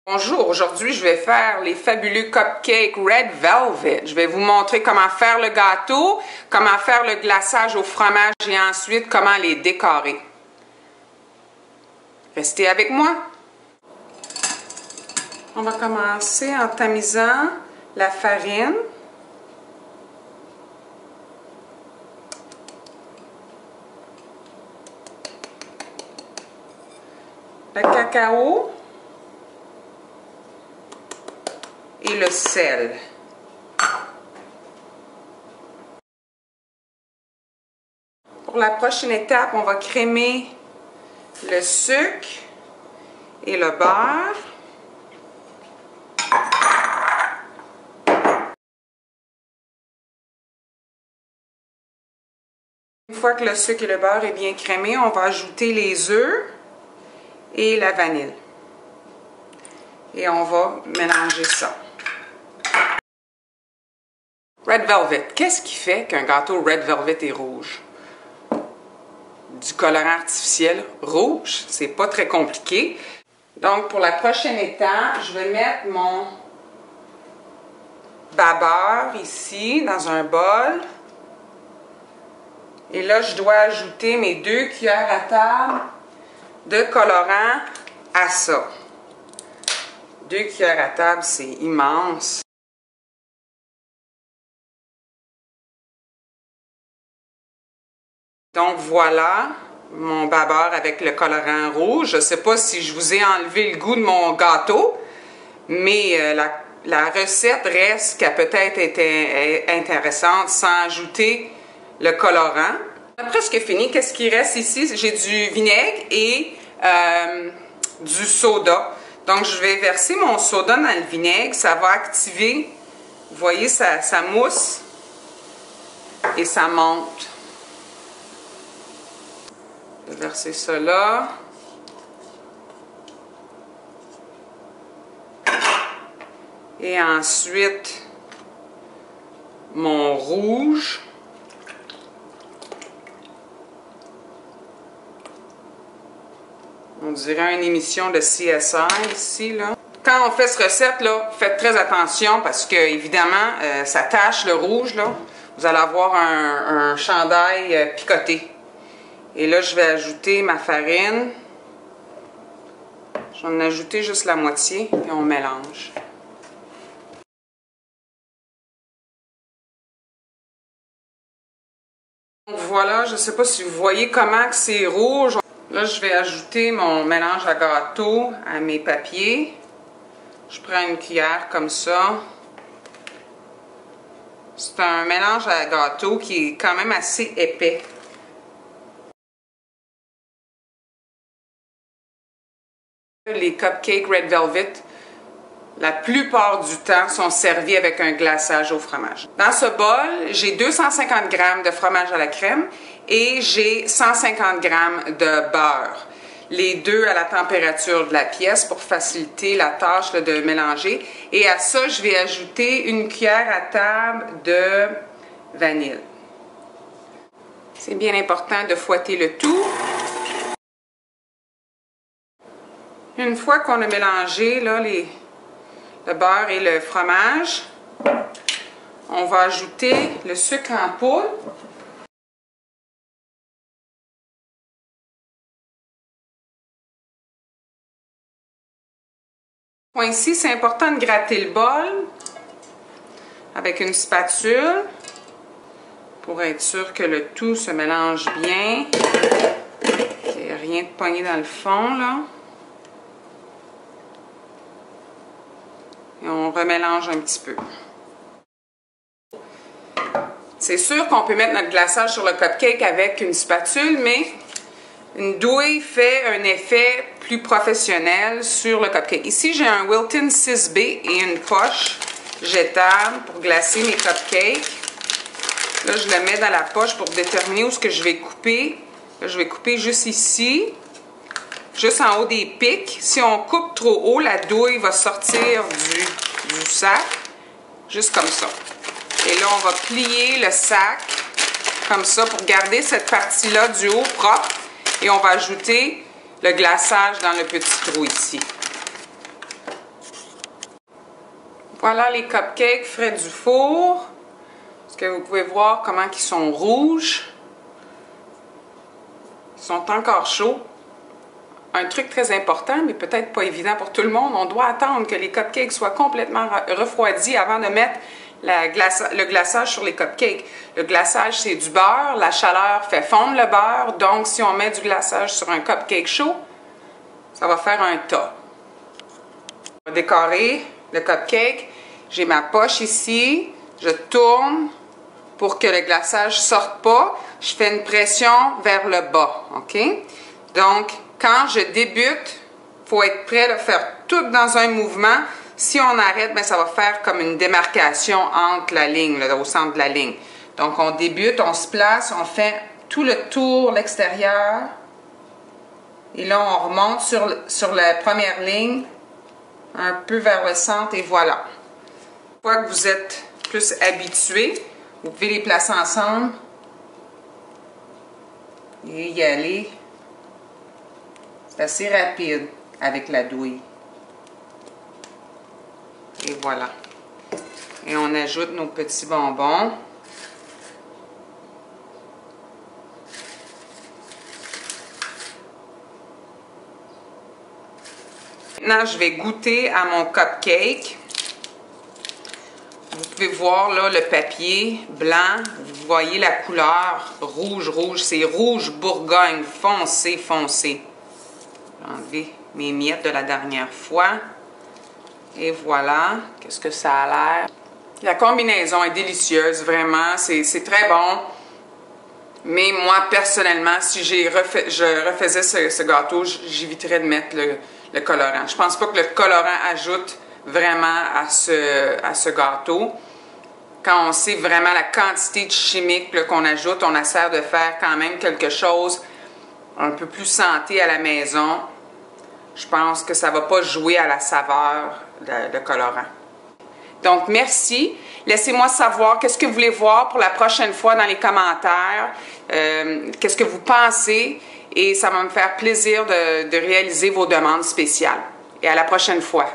Bonjour, aujourd'hui je vais faire les fabuleux cupcakes Red Velvet. Je vais vous montrer comment faire le gâteau, comment faire le glaçage au fromage et ensuite comment les décorer. Restez avec moi. On va commencer en tamisant la farine. Le cacao. Et le sel. Pour la prochaine étape, on va crémer le sucre et le beurre. Une fois que le sucre et le beurre est bien crémé, on va ajouter les œufs et la vanille. Et on va mélanger ça. Red Velvet. Qu'est-ce qui fait qu'un gâteau Red Velvet est rouge? Du colorant artificiel rouge. C'est pas très compliqué. Donc, pour la prochaine étape, je vais mettre mon beurre ici, dans un bol. Et là, je dois ajouter mes 2 cuillères à table de colorant à ça. 2 cuillères à table, c'est immense. Donc voilà mon beurre avec le colorant rouge. Je ne sais pas si je vous ai enlevé le goût de mon gâteau, mais la recette reste qu'elle peut-être était intéressante sans ajouter le colorant. On a presque fini. Qu'est-ce qui reste ici? J'ai du vinaigre et du soda. Donc je vais verser mon soda dans le vinaigre. Ça va activer, vous voyez, ça mousse et ça monte. Je vais verser ça là. Et ensuite, mon rouge. On dirait une émission de CSI ici, là. Quand on fait cette recette, là, faites très attention parce que, évidemment, ça tache le rouge, là. Vous allez avoir un chandail picoté. Et là, je vais ajouter ma farine. Je vais en ajouter juste la moitié et on mélange. Donc voilà, je ne sais pas si vous voyez comment c'est rouge. Là, je vais ajouter mon mélange à gâteau à mes papiers. Je prends une cuillère comme ça. C'est un mélange à gâteau qui est quand même assez épais. Les cupcakes Red Velvet, la plupart du temps, sont servis avec un glaçage au fromage. Dans ce bol, j'ai 250 g de fromage à la crème et j'ai 150 g de beurre. Les deux à la température de la pièce pour faciliter la tâche de mélanger. Et à ça, je vais ajouter une cuillère à table de vanille. C'est bien important de fouetter le tout. Une fois qu'on a mélangé là, le beurre et le fromage, on va ajouter le sucre en poudre. Ici, c'est important de gratter le bol avec une spatule pour être sûr que le tout se mélange bien, qu'il n'y ait rien de pogné dans le fond, là. Et on remélange un petit peu. C'est sûr qu'on peut mettre notre glaçage sur le cupcake avec une spatule, mais une douille fait un effet plus professionnel sur le cupcake. Ici, j'ai un Wilton 6B et une poche jetable pour glacer mes cupcakes. Là, je le mets dans la poche pour déterminer où est-ce que je vais couper. Là, je vais couper juste ici. Juste en haut des pics. Si on coupe trop haut, la douille va sortir du sac. Juste comme ça. Et là, on va plier le sac comme ça pour garder cette partie-là du haut propre. Et on va ajouter le glaçage dans le petit trou ici. Voilà les cupcakes frais du four. Est-ce que vous pouvez voir comment ils sont rouges? Ils sont encore chauds. Un truc très important, mais peut-être pas évident pour tout le monde, on doit attendre que les cupcakes soient complètement refroidis avant de mettre le glaçage sur les cupcakes. Le glaçage, c'est du beurre. La chaleur fait fondre le beurre. Donc, si on met du glaçage sur un cupcake chaud, ça va faire un tas. On va décorer le cupcake. J'ai ma poche ici. Je tourne pour que le glaçage ne sorte pas. Je fais une pression vers le bas. OK? Donc, quand je débute, il faut être prêt à faire tout dans un mouvement. Si on arrête, bien, ça va faire comme une démarcation entre la ligne, là, au centre de la ligne. Donc, on débute, on se place, on fait tout le tour, l'extérieur. Et là, on remonte sur la première ligne, un peu vers le centre, et voilà. Une fois que vous êtes plus habitué, vous pouvez les placer ensemble et y aller. C'est assez rapide avec la douille. Et voilà. Et on ajoute nos petits bonbons. Maintenant, je vais goûter à mon cupcake. Vous pouvez voir là le papier blanc. Vous voyez la couleur rouge, rouge. C'est rouge Bourgogne, foncé, foncé. J'ai enlevé mes miettes de la dernière fois. Et voilà, qu'est-ce que ça a l'air. La combinaison est délicieuse, vraiment, c'est très bon. Mais moi, personnellement, si je refaisais ce gâteau, j'éviterais de mettre le colorant. Je pense pas que le colorant ajoute vraiment à ce gâteau. Quand on sait vraiment la quantité de chimiques qu'on ajoute, on essaie de faire quand même quelque chose un peu plus santé à la maison. Je pense que ça ne va pas jouer à la saveur de colorant. Donc, merci. Laissez-moi savoir qu'est-ce que vous voulez voir pour la prochaine fois dans les commentaires. Qu'est-ce que vous pensez. Et ça va me faire plaisir de réaliser vos demandes spéciales. Et à la prochaine fois.